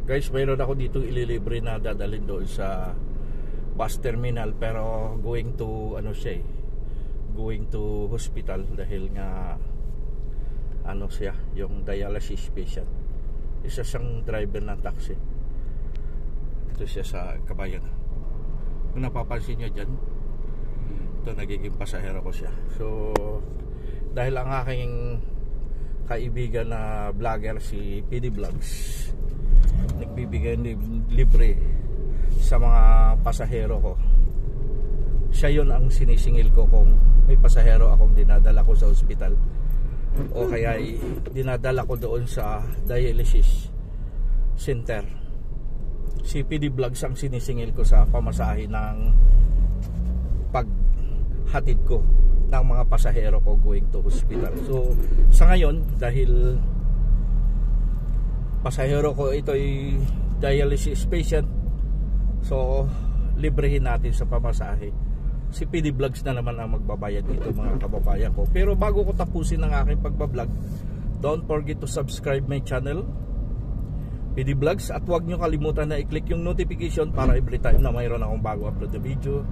Guys, mayroon ako dito ililibre na dadalhin doon sa bus terminal, pero going to ano siya going to hospital dahil nga ano siya, yung dialysis patient. Isa siyang driver ng taxi. Ito siya sa Kabayan. Kung napapansin nyo dyan, ito nagiging pasahero ko siya. So dahil ang aking kaibigan na vlogger si PD Vlogs nagbibigay libre sa mga pasahero ko, siya yun ang sinisingil ko kung may pasahero akong dinadala ko sa ospital o kaya dinadala ko doon sa dialysis center. Si PD Vlogs ang sinisingil ko sa pamasahe ng paghatid ko ng mga pasahero ko going to hospital. So sa ngayon, dahil pasahero ko ito'y dialysis patient, so librehin natin sa pamasahe. Si PD Vlogs na naman ang magbabayad dito, mga kababayan ko. Pero bago ko tapusin ang aking pagbablog, don't forget to subscribe my channel PD Vlogs, at huwag nyo kalimutan na i-click yung notification para every time na mayroon akong bago upload na video,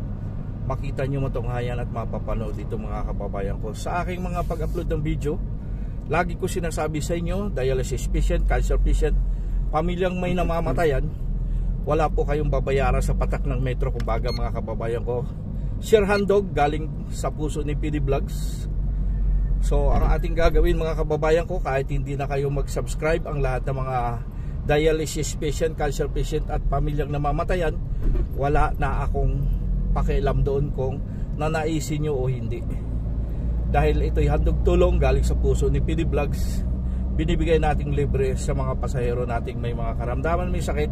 makita nyo matunghayan at mapapanood dito, mga kababayan ko. Sa aking mga pag-upload ng video, lagi ko sinasabi sa inyo, dialysis patient, cancer patient, pamilyang may namamatayan, wala po kayong babayaran sa patak ng metro. Kumbaga, mga kababayan ko, share handog galing sa puso ni PD Vlogs. So ang ating gagawin, mga kababayan ko, kahit hindi na kayo mag-subscribe, ang lahat ng mga dialysis patient, cancer patient at pamilyang namamatayan, wala na akong pakialam doon kung nanaisin nyo o hindi. Dahil ito'y handog tulong galing sa puso ni PD Vlogs, binibigay nating libre sa mga pasahero nating may mga karamdaman, may sakit.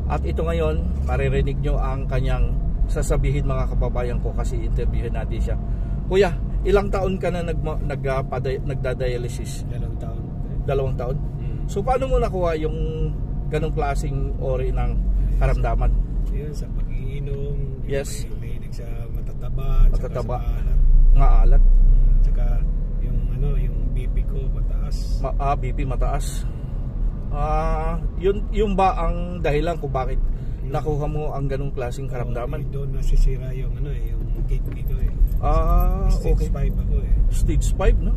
At ito ngayon, maririnig nyo ang kanyang sasabihin, mga kababayan ko, kasi interviewin natin siya. Kuya, ilang taon ka na nagdadialysis? 2 taon. 2 taon? So paano mo nakuha yung ganong klaseng ori ng karamdaman? Yun, sa pag-iinom, Yes. mahilig sa matataba, Matataba. sa alat. Nga alat? Tsaka yung yung BP ko mataas. BP mataas. Yun ba ang dahilan kung bakit nakuha mo ang ganong klaseng karamdaman? Doon nasisira yung yung kidney ko Okay. Stage 5 ako Stage 5, no?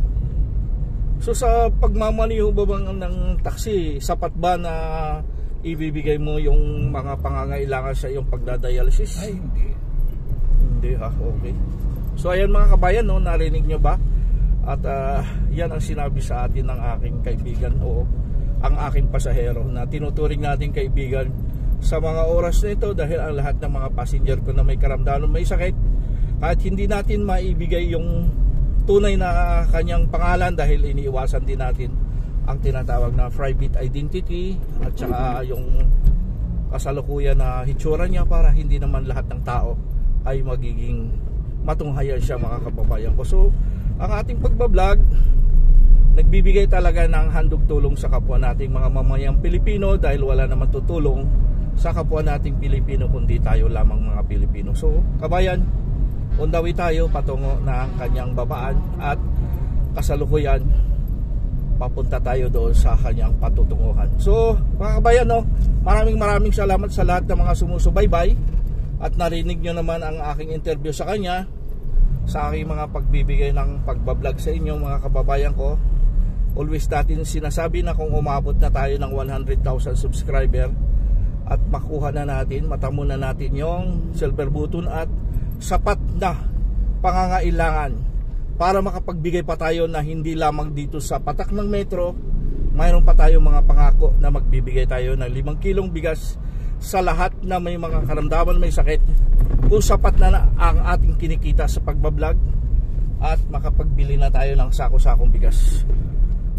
So sa pagmamaniho ba bang ng taxi, sapat ba na ibibigay mo yung mga pangangailangan sa iyong pagdadialysis? Ay, hindi. Hindi ha, okay. So ayan, mga kabayan, no, narinig nyo ba? At yan ang sinabi sa atin ng aking kaibigan o ang aking pasahero na tinuturing natin kaibigan sa mga oras na ito, dahil ang lahat ng mga passenger ko na may karamdaman, may sakit, kahit hindi natin maibigay yung tunay na kanyang pangalan dahil iniiwasan din natin ang tinatawag na private identity at saka yung kasalukuyan na hitsura niya, para hindi naman lahat ng tao ay magiging matunghayan siya, mga kababayan ko. So ang ating pagbablog, nagbibigay talaga ng handog tulong sa kapwa nating mga mamayang Pilipino, dahil wala naman tutulong sa kapwa nating Pilipino kundi tayo lamang, mga Pilipino. So kabayan, undawi tayo patungo na ang kanyang babaan, at kasalukuyan papunta tayo doon sa kanyang patutunguhan. So mga kabayan, no, maraming salamat sa lahat ng mga sumusubaybay, at narinig nyo naman ang aking interview sa kanya, sa aking mga pagbibigay ng pagbablog sa inyo, mga kababayan ko. Always natin sinasabi na kung umabot na tayo ng 100,000 subscriber at makuha na natin, matamo na natin yung silver button at sapat na pangangailangan para makapagbigay pa tayo na hindi lamang dito sa patak ng metro, mayroon pa tayo mga pangako na magbibigay tayo ng 5 kilong bigas sa lahat na may mga karamdaman, may sakit, kung sapat na ang ating kinikita sa pagbablog, at makapagbili na tayo ng sako-sakong bigas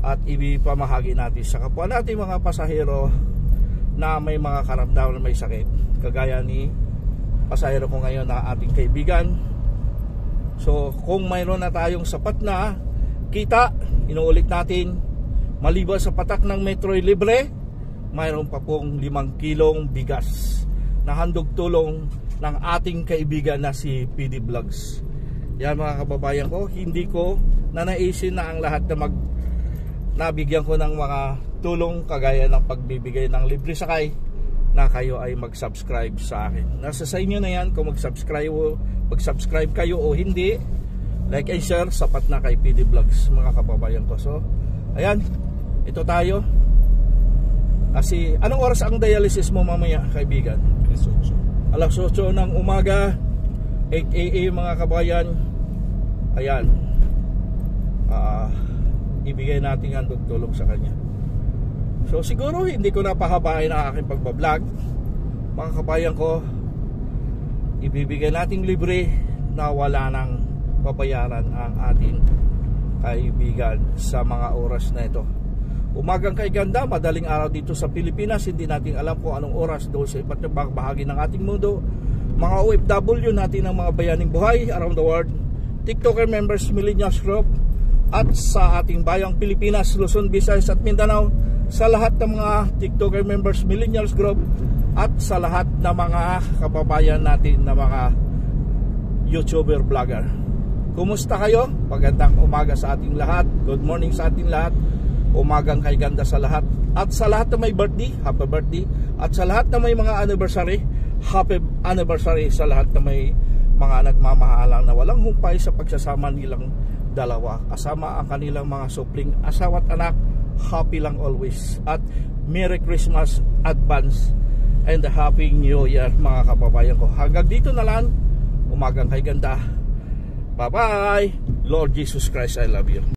at ipamahagi natin sa kapwa natin mga pasahero na may mga karamdaman, may sakit, kagaya ni pasahero ko ngayon na ating kaibigan. So kung mayroon na tayong sapat na kita, inuulit natin, maliban sa patak ng metro libre, mayroon pa pong 5 kilong bigas na handog tulong ng ating kaibigan na si PD Vlogs. Yan, mga kababayan ko, hindi ko nanaisin na ang lahat na nabigyan ko ng mga tulong kagaya ng pagbibigay ng libre sakay na kayo ay mag-subscribe sa akin. Nasa sa inyo na yan kung mag-subscribe kayo o hindi. Like and share, sapat na kay PD Vlogs mga kababayan ko. So, ayan, ito tayo. Kasi, anong oras ang dialysis mo mamaya, kaibigan? Alas 8 ng umaga, 8 AM mga kabayan. Ayan, ibigay natin ang tulong sa kanya. So siguro hindi ko napahabain ang aking pagbablog. Mga kabayan ko, ibibigay nating libre na wala nang babayaran ang ating kaibigan sa mga oras na ito. Umagang kay ganda, madaling araw dito sa Pilipinas. Hindi natin alam kung anong oras doon sa iba't ibang bahagi ng ating mundo. Mga OFW natin ng mga bayaning buhay around the world, TikToker members, Millennials Group, at sa ating bayang Pilipinas, Luzon, Visayas at Mindanao, sa lahat ng mga TikToker members, Millennials Group, at sa lahat ng mga kababayan natin na mga YouTuber, vlogger. Kumusta kayo? Magandang umaga sa ating lahat. Good morning sa ating lahat. Umagang kay ganda sa lahat. At sa lahat na may birthday, happy birthday. At sa lahat na may mga anniversary, happy anniversary. Sa lahat na may mga nagmamahalang na walang humpay sa pagsasama nilang dalawa, kasama ang kanilang mga supling asawa at anak, happy lang always. At Merry Christmas advance and a Happy New Year mga kababayan ko. Hanggang dito na lang, umagang kay ganda. Bye bye. Lord Jesus Christ, I love you.